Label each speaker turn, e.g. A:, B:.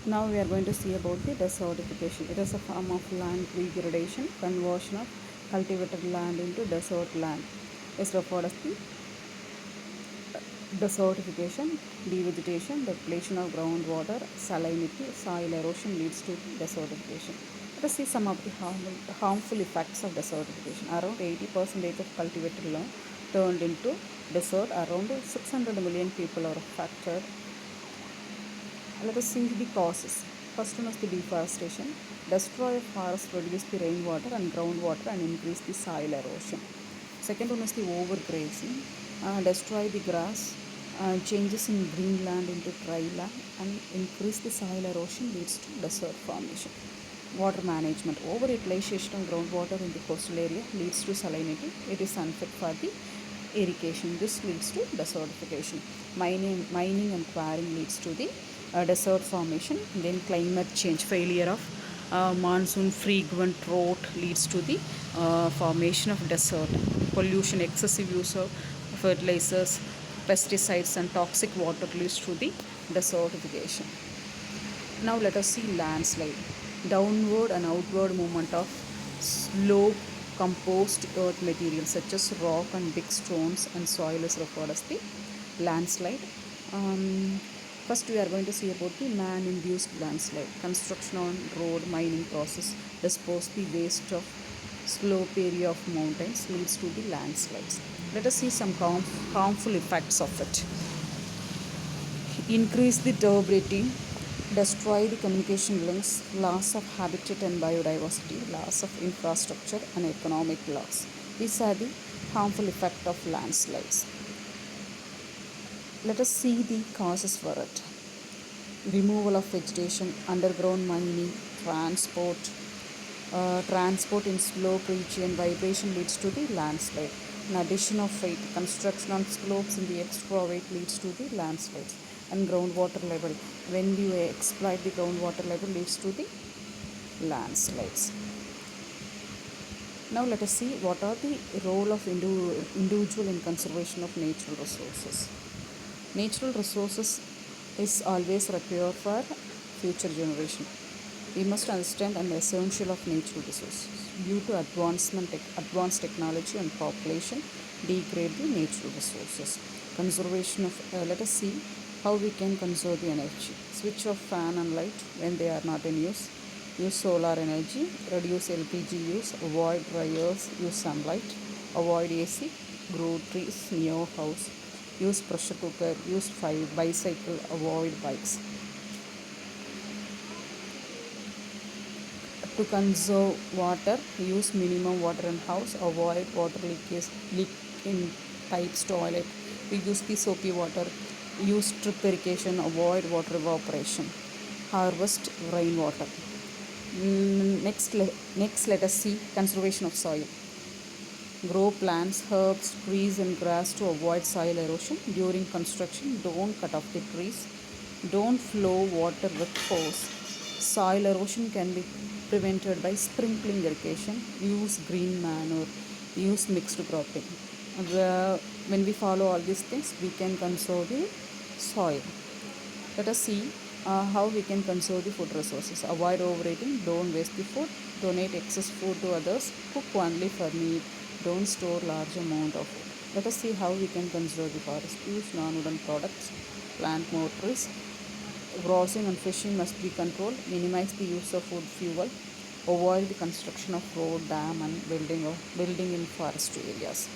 A: Now we are going to see about the desertification. It is a form of land degradation, conversion of cultivated land into desert land. Is referred as the desertification, devegetation, depletion of groundwater, salinity, soil erosion leads to desertification. Let us see some of the harmful effects of desertification. Around 80% of cultivated land turned into desert. Around 600 million people are affected. Let us see the causes. First one is the deforestation. Destroy forests, reduce the rainwater and groundwater and increase the soil erosion. Second one is the overgrazing. Destroy the grass. Changes in green land into dry land and increase the soil erosion leads to desert formation. Water management. Over-utilization of groundwater in the coastal area leads to salinity. It is unfit for the irrigation. This leads to desertification. Mining and quarrying leads to the desert formation. Then climate change. Failure of monsoon frequent drought leads to the formation of desert. Pollution. Excessive use of fertilizers, pesticides and toxic water leads to the desertification. Now let us see landslide. Downward and outward movement of slow composed earth materials such as rock and big stones and soil is referred as the landslide. First we are going to see about the man-induced landslide. Construction on road, mining process dispose the waste of slope area of mountains leads to the landslides. Let us see some harmful effects of it. Increase the turbidity, destroy the communication links, loss of habitat and biodiversity, loss of infrastructure and economic loss. These are the harmful effects of landslides. Let us see the causes for it. Removal of vegetation, underground mining, transport in slope region, vibration leads to the landslide. In addition of weight, construction on slopes in the extra weight leads to the landslides. And groundwater level, when you exploit the groundwater level leads to the landslides. Now let us see what are the role of individual in conservation of natural resources. Natural resources is always required for future generation. We must understand an essential of natural resources. Due to advanced technology and population degrade the natural resources. Conservation of let us see how we can conserve the energy. Switch off fan and light when they are not in use. Use solar energy. Reduce LPG use. Avoid dryers. Use sunlight. Avoid AC. Grow trees near house. Use pressure cooker. Use bicycle. Avoid bikes. To conserve water, use minimum water in house. Avoid water leak in pipes, toilet. We use the soapy water. Use drip irrigation. Avoid water evaporation. Harvest rainwater. Next let us see conservation of soil. Grow plants, herbs, trees and grass to avoid soil erosion. During construction, don't cut off the trees. Don't flow water with force. Soil erosion can be prevented by sprinkling irrigation. Use green manure. Use mixed cropping. When we follow all these things, we can conserve the soil. Let us see how we can conserve the food resources. Avoid overeating. Don't waste the food. Donate excess food to others. Cook only for need. Don't store large amount of food. Let us see how we can conserve the forest. Use non-wooden products. Plant more trees. Grazing and fishing must be controlled. Minimize the use of wood fuel. Avoid the construction of road, dam and building in forest areas.